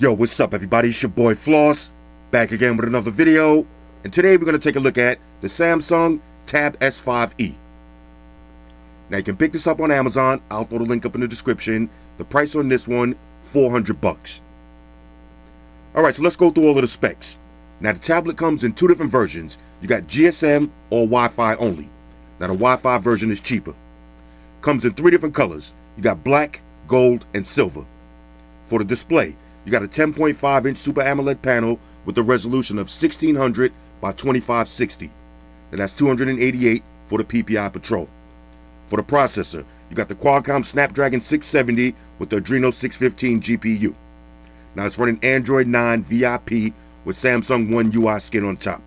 Yo, what's up everybody? It's your boy Floss, back again with another video. And today we're going to take a look at the Samsung Tab S5E. Now you can pick this up on Amazon. I'll throw the link up in the description. The price on this one, $400. Alright, so let's go through all of the specs. Now the tablet comes in two different versions. You got GSM or Wi-Fi only. Now the Wi-Fi version is cheaper. Comes in three different colors. You got black, gold, and silver. For the display, you got a 10.5-inch Super AMOLED panel with a resolution of 1600 by 2560. And that's 288 for the PPI Patrol. For the processor, you got the Qualcomm Snapdragon 670 with the Adreno 615 GPU. Now it's running Android 9 VIP with Samsung One UI skin on top.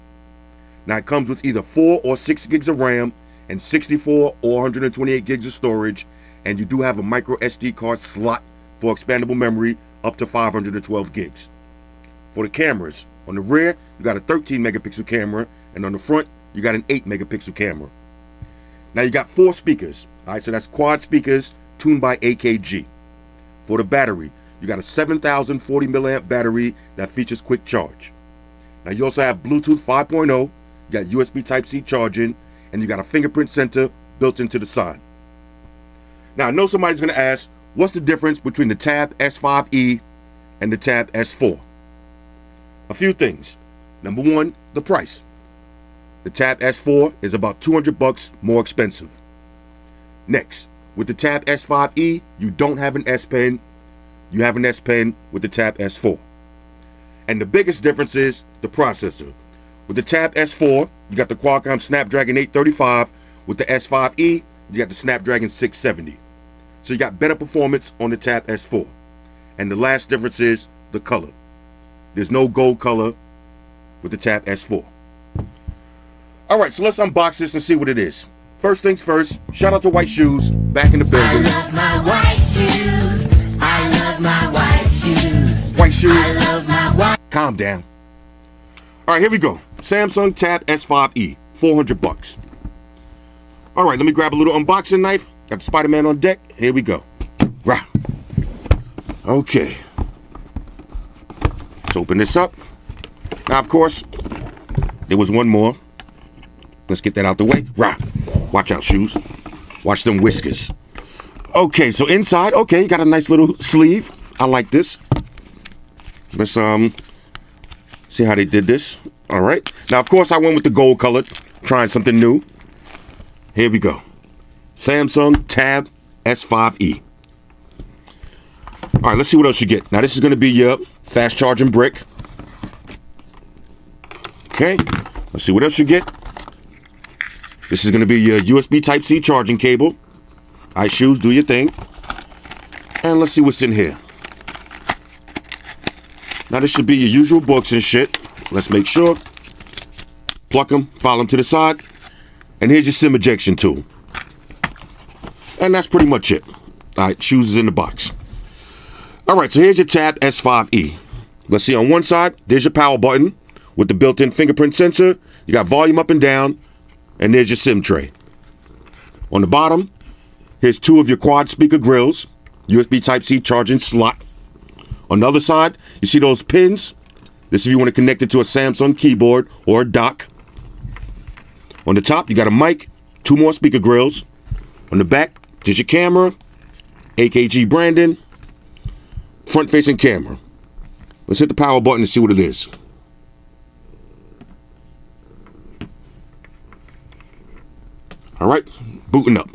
Now it comes with either 4 or 6 gigs of RAM and 64 or 128 gigs of storage, and you do have a micro SD card slot for expandable memory up to 512 gigs. For the cameras, on the rear, you got a 13 megapixel camera, and on the front, you got an 8 megapixel camera. Now you got 4 speakers, alright, so that's quad speakers tuned by AKG. For the battery, you got a 7040 milliamp battery that features quick charge. Now you also have Bluetooth 5.0, you got USB Type-C charging, and you got a fingerprint sensor built into the side. Now I know somebody's going to ask, what's the difference between the Tab S5E and the Tab S4? A few things. Number one, the price. The Tab S4 is about $200 more expensive. Next, with the Tab S5E, you don't have an S Pen. You have an S Pen with the Tab S4. And the biggest difference is the processor. With the Tab S4, you got the Qualcomm Snapdragon 835. With the S5E, you got the Snapdragon 670. So you got better performance on the Tab S4. And the last difference is the color. There's no gold color with the Tab S4. Alright, so let's unbox this and see what it is. First things first, shout out to White Shoes, back in the building. I love my white shoes. I love my white shoes. White Shoes. I love my white. Calm down. Alright, here we go. Samsung Tab S5E, $400. Alright, let me grab a little unboxing knife. Got the Spider-Man on deck. Here we go. Rah. Okay. Let's open this up. Now, of course, there was one more. Let's get that out the way. Rah. Watch out, Shoes. Watch them whiskers. Okay, so inside, okay, got a nice little sleeve. I like this. Let's see how they did this. All right. Now, of course, I went with the gold color, trying something new. Here we go. Samsung Tab S5E. All right, let's see what else you get. Now, this is going to be your fast charging brick. Okay, let's see what else you get. This is going to be your USB Type-C charging cable. All right, Shoes, do your thing. And let's see what's in here. Now, this should be your usual books and shit. Let's make sure. Pluck them, file them to the side. And here's your SIM ejection tool. And that's pretty much it. All right, Shoes is in the box. All right, so here's your Tab S5E. Let's see, on one side, there's your power button with the built-in fingerprint sensor. You got volume up and down, and there's your SIM tray. On the bottom, here's 2 of your quad speaker grills, USB Type-C charging slot. On the other side, you see those pins? This is if you want to connect it to a Samsung keyboard or a dock. On the top, you got a mic, 2 more speaker grills. On the back, there's your camera, AKG branding, front-facing camera. Let's hit the power button and see what it is. All right, booting up.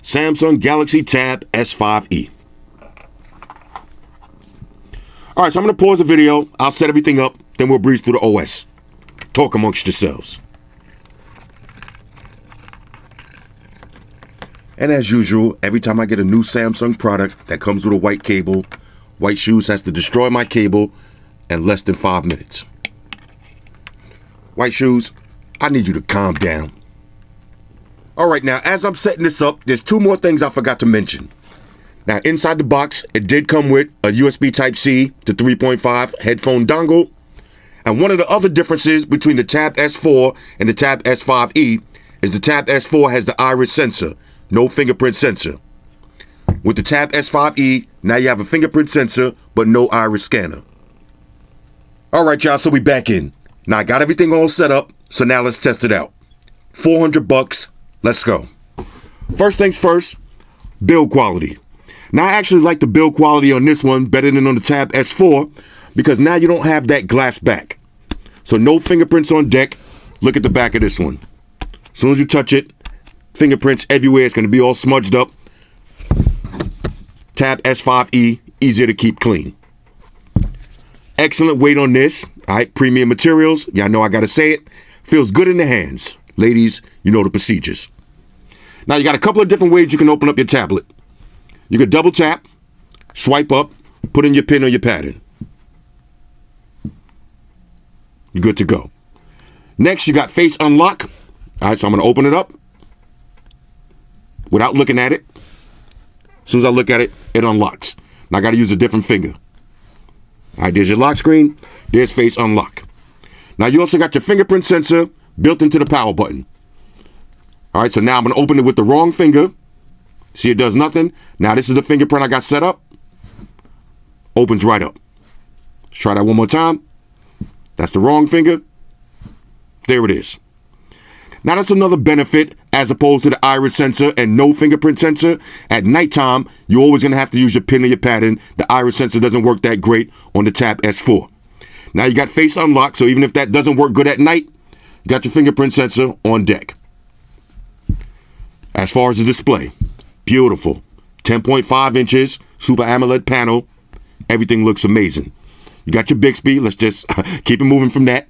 Samsung Galaxy Tab S5E. All right, so I'm going to pause the video. I'll set everything up, then we'll breeze through the OS. Talk amongst yourselves. And as usual, every time I get a new Samsung product that comes with a white cable, White Shoes has to destroy my cable in less than 5 minutes. White Shoes, I need you to calm down. All right, now, as I'm setting this up, there's 2 more things I forgot to mention. Now, inside the box, it did come with a USB Type-C to 3.5 headphone dongle. And one of the other differences between the Tab S4 and the Tab S5E is the Tab S4 has the iris sensor, no fingerprint sensor. With the Tab S5E, Now you have a fingerprint sensor, but no iris scanner. All right, y'all, so we back in. Now I got everything all set up, so now let's test it out. $400, let's go. First things first, build quality. Now I actually like the build quality on this one better than on the Tab S4 because now you don't have that glass back. So no fingerprints on deck. Look at the back of this one. As soon as you touch it, fingerprints everywhere. It's going to be all smudged up. Tab S5E, easier to keep clean. Excellent weight on this. All right, premium materials. Y'all know I got to say it. Feels good in the hands. Ladies, you know the procedures. Now, you got a couple of different ways you can open up your tablet. You could double tap, swipe up, put in your pin or your pattern. You're good to go. Next, you got face unlock. All right, so I'm going to open it up without looking at it. As soon as I look at it, it unlocks. Now, I got to use a different finger. All right, there's your lock screen. There's face unlock. Now, you also got your fingerprint sensor built into the power button. All right, so now I'm going to open it with the wrong finger. See, it does nothing. Now, this is the fingerprint I got set up. Opens right up. Let's try that one more time. That's the wrong finger. There it is. Now, that's another benefit as opposed to the iris sensor and no fingerprint sensor. At nighttime, you're always going to have to use your pin or your pattern. The iris sensor doesn't work that great on the Tab S4. Now, you got face unlock, so even if that doesn't work good at night, you got your fingerprint sensor on deck. As far as the display, beautiful. 10.5 inches, Super AMOLED panel. Everything looks amazing. You got your Bixby. Let's just keep it moving from that.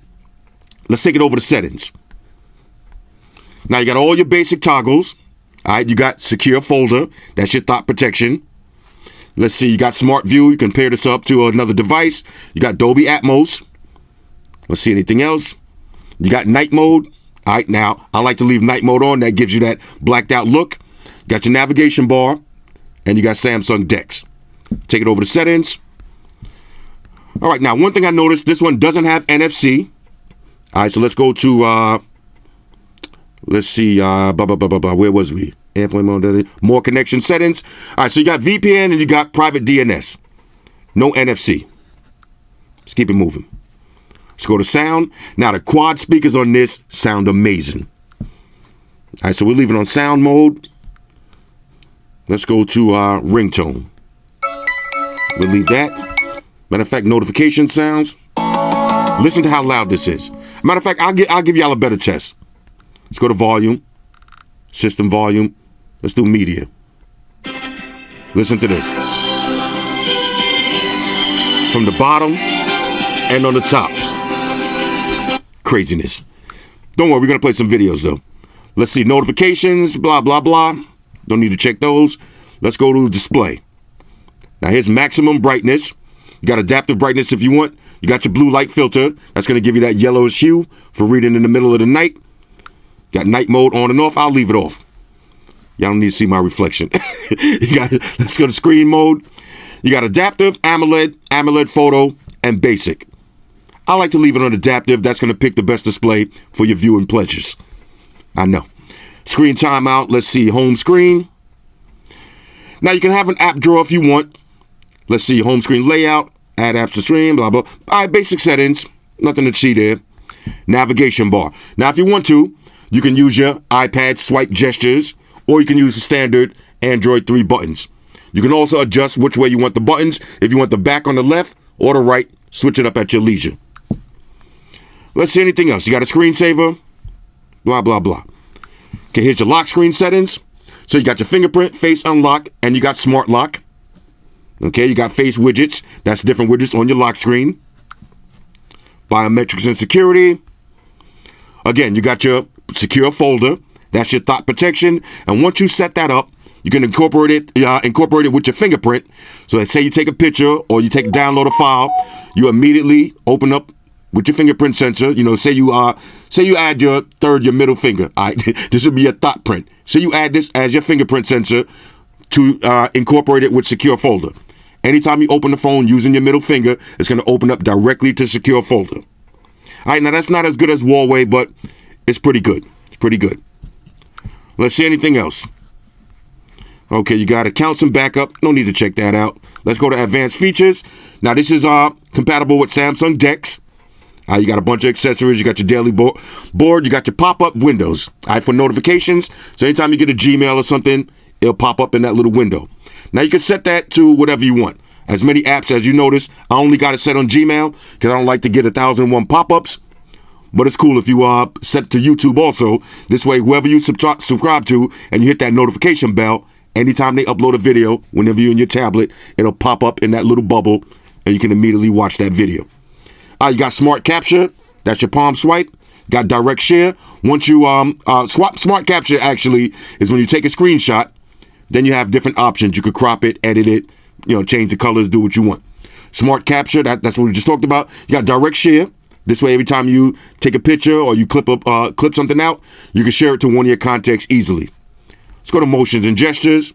Let's take it over to settings. Now, you got all your basic toggles. All right, you got secure folder. That's your thought protection. Let's see, you got smart view. You can pair this up to another device. You got Dolby Atmos. Let's see, anything else? You got night mode. All right, now, I like to leave night mode on. That gives you that blacked out look. You got your navigation bar. And you got Samsung DeX. Take it over to settings. All right, now, one thing I noticed, this one doesn't have NFC. All right, so let's go to, let's see, where was we? Airplane mode, more connection settings. All right, so you got VPN and you got private DNS. No NFC. Let's keep it moving. Let's go to sound. Now, the quad speakers on this sound amazing. All right, so we're leaving on sound mode. Let's go to ringtone. We'll leave that. Matter of fact, notification sounds. Listen to how loud this is. Matter of fact, I'll give y'all a better test. Let's go to volume. System volume. Let's do media. Listen to this. From the bottom and on the top. Craziness. Don't worry, we're going to play some videos, though. Let's see, notifications, blah, blah, blah. Don't need to check those. Let's go to display. Now, here's maximum brightness. You got adaptive brightness if you want. You got your blue light filter. That's going to give you that yellowish hue for reading in the middle of the night. Got night mode on and off. I'll leave it off. Y'all don't need to see my reflection. Let's go to screen mode. You got adaptive, AMOLED photo, and basic. I like to leave it on adaptive. That's going to pick the best display for your viewing pleasures. I know. Screen timeout. Let's see. Home screen. Now, you can have an app drawer if you want. Let's see. Home screen layout. Add apps to stream. Blah, blah. All right. Basic settings. Nothing to see there. Navigation bar. Now, if you want to, you can use your iPad swipe gestures, or you can use the standard Android 3 buttons. You can also adjust which way you want the buttons. If you want the back on the left or the right, switch it up at your leisure. Let's see anything else. You got a screensaver. Blah, blah, blah. Okay, here's your lock screen settings. So you got your fingerprint, face unlock, and you got smart lock. Okay, you got face widgets. That's different widgets on your lock screen. Biometrics and security. Again, you got your secure folder. That's your thought protection. And once you set that up, you can incorporate it with your fingerprint. So let's say you take a picture or you download a file, you immediately open up with your fingerprint sensor. You know, say you add your middle finger. All right, this would be a thought print. So you add this as your fingerprint sensor to incorporate it with secure folder. Anytime you open the phone using your middle finger, it's going to open up directly to secure folder. All right, now that's not as good as Huawei, but it's pretty good. It's pretty good. Let's see anything else. Okay, you got accounts and backup. No need to check that out. Let's go to advanced features. Now, this is compatible with Samsung DeX. You got a bunch of accessories. You got your daily board. You got your pop-up windows. For notifications. So anytime you get a Gmail or something, it'll pop up in that little window. Now, you can set that to whatever you want. As many apps as you notice, I only got it set on Gmail because I don't like to get 1,001 pop-ups. But it's cool if you set it to YouTube also. This way, whoever you subscribe to and you hit that notification bell, anytime they upload a video, whenever you're in your tablet, it'll pop up in that little bubble and you can immediately watch that video. You got smart capture. That's your palm swipe. Got direct share. Once you smart capture actually is when you take a screenshot, then you have different options. You could crop it, edit it, change the colors, do what you want. Smart capture, that's what we just talked about. You got direct share. This way, every time you take a picture or you clip something out, you can share it to one of your contacts easily. Let's go to motions and gestures.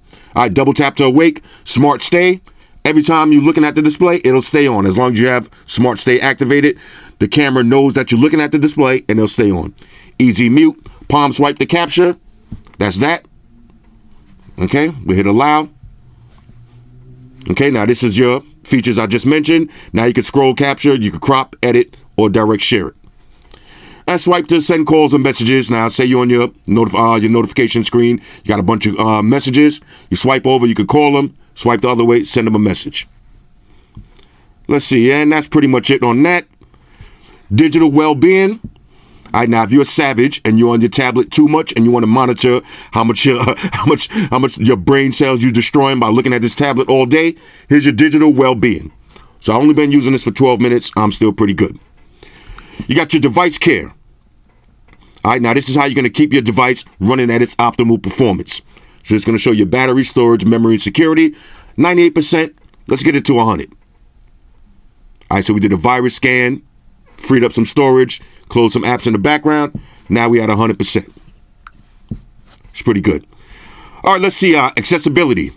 Double tap to awake. Smart stay. Every time you're looking at the display, it'll stay on. As long as you have smart stay activated, the camera knows that you're looking at the display and it'll stay on. Easy mute. Palm swipe to capture. That's that. Okay, we hit allow. Okay, now this is your features I just mentioned. Now you can scroll capture, you can crop, edit, or direct share it. And swipe to send calls and messages. Now, say you're on your notification screen, you got a bunch of messages. You swipe over, you can call them. Swipe the other way, send them a message. Let's see, and that's pretty much it on that. Digital well-being. All right, now if you're a savage and you're on your tablet too much and you want to monitor how much your brain cells you're destroying by looking at this tablet all day, here's your digital well-being. So I've only been using this for 12 minutes. I'm still pretty good. You got your device care. All right, now this is how you're going to keep your device running at its optimal performance. So it's going to show your battery, storage, memory, and security. 98%. Let's get it to 100. All right, so we did a virus scan, freed up some storage, closed some apps in the background. Now we at 100%. It's pretty good. All right, let's see accessibility.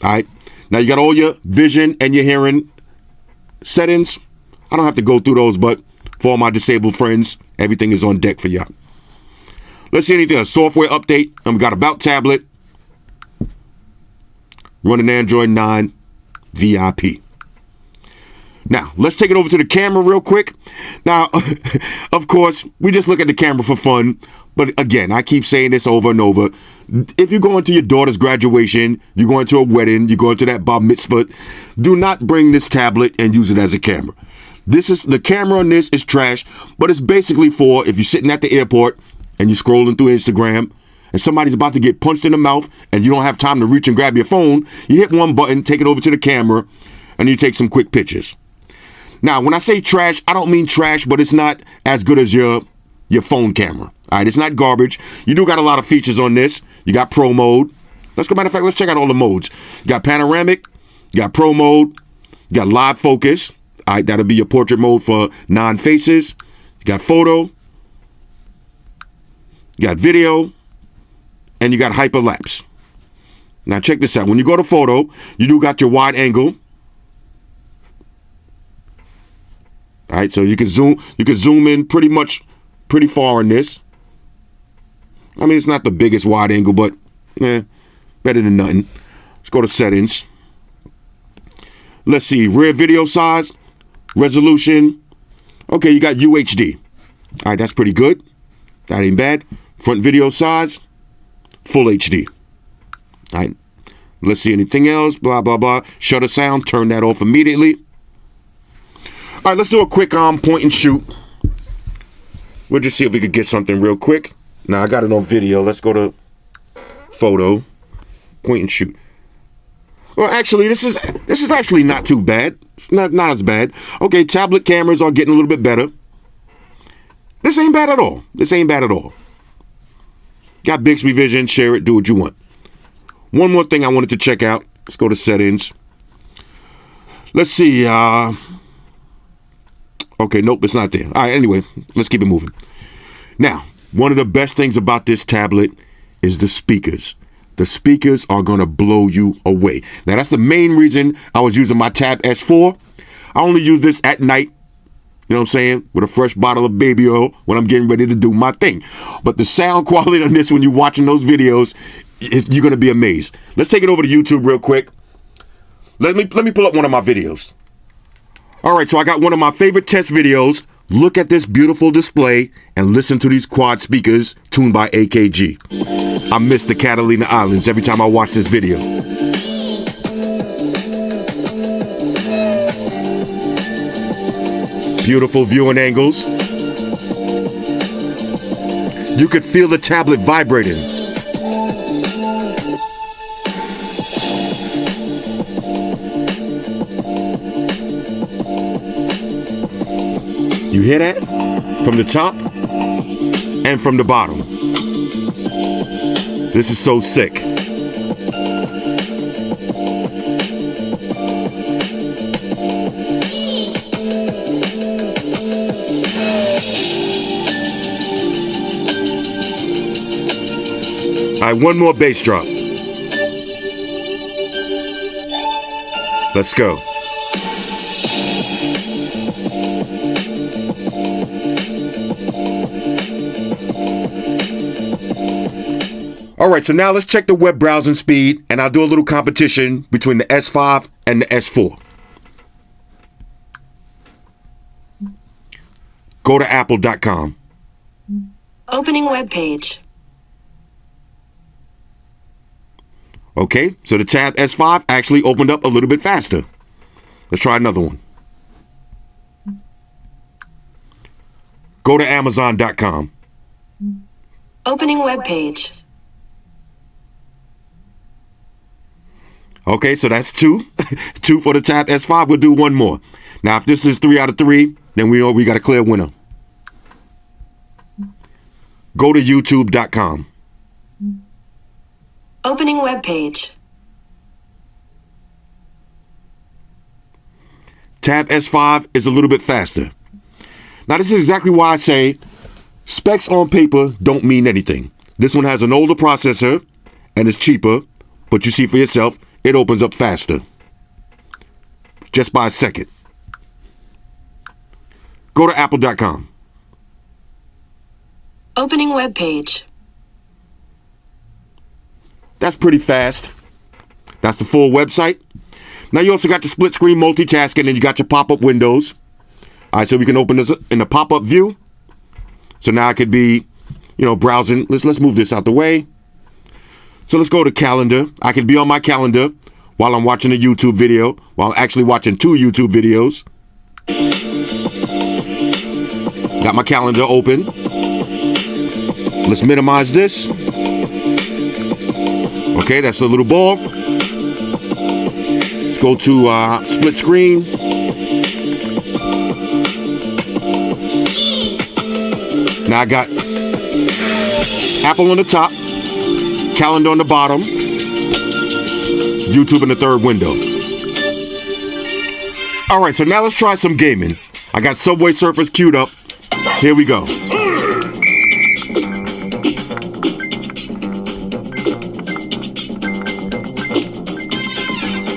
All right, now you got all your vision and your hearing settings. I don't have to go through those, but for all my disabled friends, everything is on deck for y'all. Let's see anything. A software update. And we got About Tablet. Running Android 9 VIP. Now, let's take it over to the camera real quick. Now, of course, we just look at the camera for fun. But again, I keep saying this over and over. If you're going to your daughter's graduation, you're going to a wedding, you're going to that bar mitzvah, do not bring this tablet and use it as a camera. The camera on this is trash, but it's basically for if you're sitting at the airport and you're scrolling through Instagram and somebody's about to get punched in the mouth and you don't have time to reach and grab your phone, you hit one button, take it over to the camera, and you take some quick pictures. Now, when I say trash, I don't mean trash, but it's not as good as your phone camera. All right, it's not garbage. You do got a lot of features on this. You got pro mode. Matter of fact, let's check out all the modes. You got panoramic, you got pro mode, you got live focus. All right, that'll be your portrait mode for non-faces. You got photo, you got video, and you got hyperlapse. Now check this out. When you go to photo, you do got your wide angle. All right, so you can zoom in pretty far in this. I mean, it's not the biggest wide angle, but better than nothing. Let's go to settings. Let's see, rear video size, resolution. Okay, you got UHD. All right, that's pretty good. That ain't bad. Front video size, full HD. All right, let's see anything else, blah, blah, blah. Shutter sound, turn that off immediately. All right, let's do a quick point and shoot. We'll just see if we could get something real quick. Now, I got it on video. Let's go to photo, point and shoot. Well, actually, this is actually not too bad. It's not as bad. Okay, tablet cameras are getting a little bit better. This ain't bad at all. This ain't bad at all. Got Bixby Vision. Share it. Do what you want. One more thing I wanted to check out. Let's go to settings. Let's see. Okay, nope, it's not there. All right, anyway, let's keep it moving. Now, one of the best things about this tablet is the speakers. The speakers are going to blow you away. Now, that's the main reason I was using my Tab S4. I only use this at night, you know what I'm saying, with a fresh bottle of baby oil when I'm getting ready to do my thing. But the sound quality on this when you're watching those videos You're going to be amazed. Let's take it over to YouTube real quick. Let me pull up one of my videos. All right, so I got one of my favorite test videos. Look at this beautiful display and listen to these quad speakers tuned by AKG. I miss the Catalina Islands every time I watch this video. Beautiful viewing angles. You could feel the tablet vibrating. You hear that? From the top and from the bottom. This is so sick. All right, one more bass drop. Let's go. All right, so now let's check the web browsing speed, and I'll do a little competition between the S5 and the S4. Go to apple.com. Opening web page. Okay, so the Tab S5 actually opened up a little bit faster. Let's try another one. Go to amazon.com. Opening web page. Okay, so that's 2. 2 for the Tab S5. We'll do one more. Now, if this is 3 out of 3, then we know we got a clear winner. Go to youtube.com. Opening web page. Tab S5 is a little bit faster. Now, this is exactly why I say specs on paper don't mean anything. This one has an older processor and is cheaper, but you see for yourself, it opens up faster. Just by a second. Go to apple.com. Opening web page. That's pretty fast. That's the full website. Now you also got the split screen multitasking and you got your pop-up windows. All right, so we can open this in the pop-up view. So now I could be, browsing. Let's move this out the way. So let's go to calendar. I can be on my calendar while I'm watching a YouTube video, while I'm actually watching 2 YouTube videos. Got my calendar open. Let's minimize this. Okay, that's a little ball. Let's go to split screen. Now I got Apple on the top, calendar on the bottom, YouTube in the third window. All right, so now let's try some gaming. I got Subway Surfers queued up. Here we go.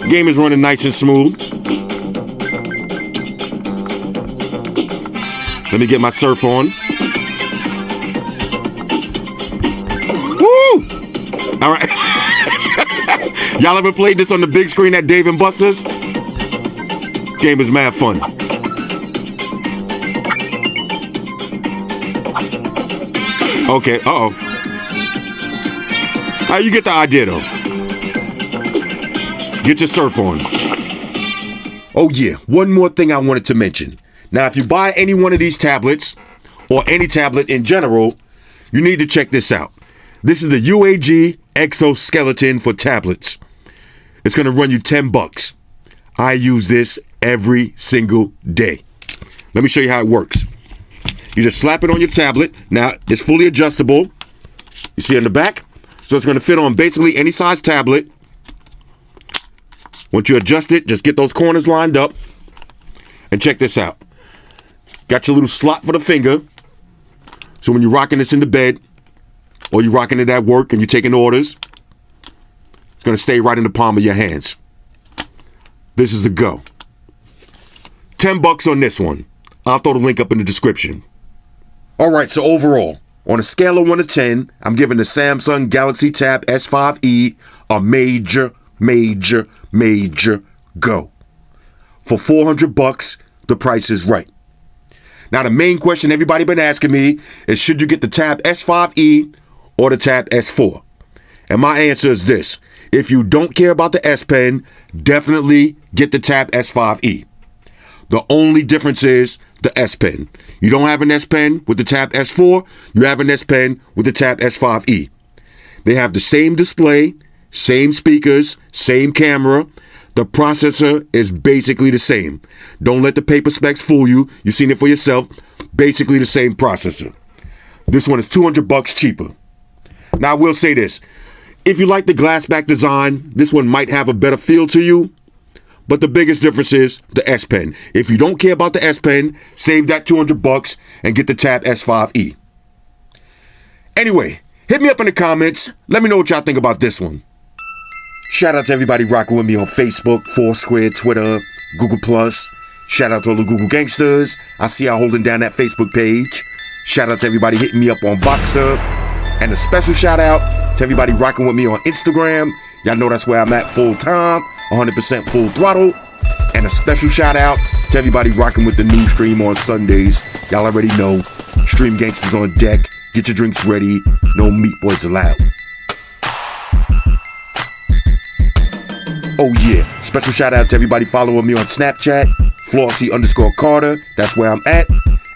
Game is running nice and smooth. Let me get my surf on. Woo! All right. Y'all ever played this on the big screen at Dave & Buster's? Game is mad fun. Okay, uh-oh. You get the idea, though. Get your surf on. Oh yeah, one more thing I wanted to mention. Now, if you buy any one of these tablets, or any tablet in general, you need to check this out. This is the UAG exoskeleton for tablets. It's gonna run you $10. I use this every single day. Let me show you how it works. You just slap it on your tablet. Now, it's fully adjustable. You see on the back? So it's gonna fit on basically any size tablet. Once you adjust it, just get those corners lined up. And check this out. Got your little slot for the finger. So when you're rocking this in the bed, or you're rocking it at work and you're taking orders, it's going to stay right in the palm of your hands. This is a go. $10 on this one. I'll throw the link up in the description. All right, so overall, On a scale of 1 to 10, I'm giving the Samsung Galaxy Tab S5E a major go. For $400, the price is right. Now, the main question everybody been asking me is, should you get the Tab S5E or the Tab S4? And my answer is this. If you don't care about the S Pen, definitely get the Tab S5E. The only difference is the S Pen. You don't have an S Pen with the Tab S4, you have an S Pen with the Tab S5E. They have the same display, same speakers, same camera. The processor is basically the same. Don't let the paper specs fool you. You've seen it for yourself. Basically the same processor. This one is $200 cheaper. Now I will say this. If you like the glass back design, this one might have a better feel to you. But the biggest difference is the S Pen. If you don't care about the S Pen, save that $200 and get the Tab S5E. Anyway, hit me up in the comments. Let me know what y'all think about this one. Shout out to everybody rocking with me on Facebook, Foursquare, Twitter, Google+. Shout out to all the Google gangsters. I see y'all holding down that Facebook page. Shout out to everybody hitting me up on Voxer. And a special shout out to everybody rocking with me on Instagram. Y'all know that's where I'm at full time, 100% full throttle. And a special shout out to everybody rocking with the new stream on Sundays. Y'all already know, Stream Gangsters on deck. Get your drinks ready. No meat boys allowed. Oh yeah, special shout out to everybody following me on Snapchat, Flossy_Carter. That's where I'm at.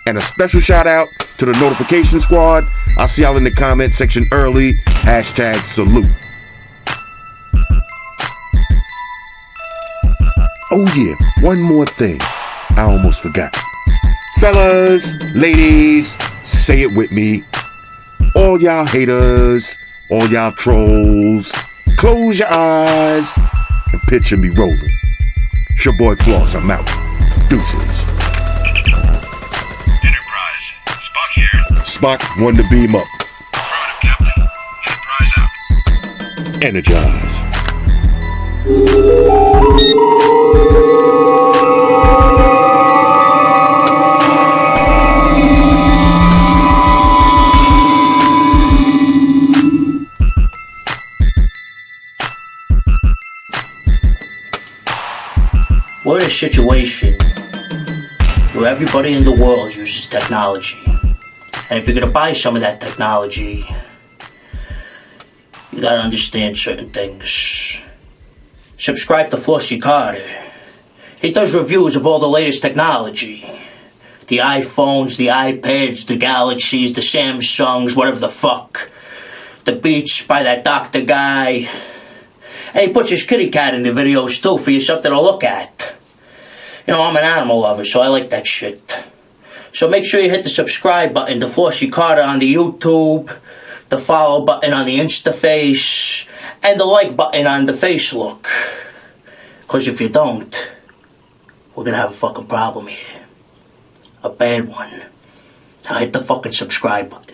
And a special shout out to the notification squad. I'll see y'all in the comment section early. #salute. Oh yeah, one more thing. I almost forgot. Fellas, ladies, say it with me. All y'all haters, all y'all trolls, close your eyes and picture me rolling. It's your boy Floss, I'm out. Deuces. Enterprise, Spock here. Spock, one to beam up. Affirmative, Captain. Enterprise out. Energize. We're in a situation where everybody in the world uses technology. And if you're gonna buy some of that technology, you gotta understand certain things. Subscribe to Flossy Carter. He does reviews of all the latest technology. The iPhones, the iPads, the Galaxies, the Samsungs, whatever the fuck. The Beats by that doctor guy. And he puts his kitty cat in the videos too for you something to look at. You know, I'm an animal lover, so I like that shit. So make sure you hit the subscribe button to Flossy Carter on the YouTube, the follow button on the Instaface, and the like button on the Facelook. Because if you don't, we're gonna have a fucking problem here. A bad one. Now hit the fucking subscribe button.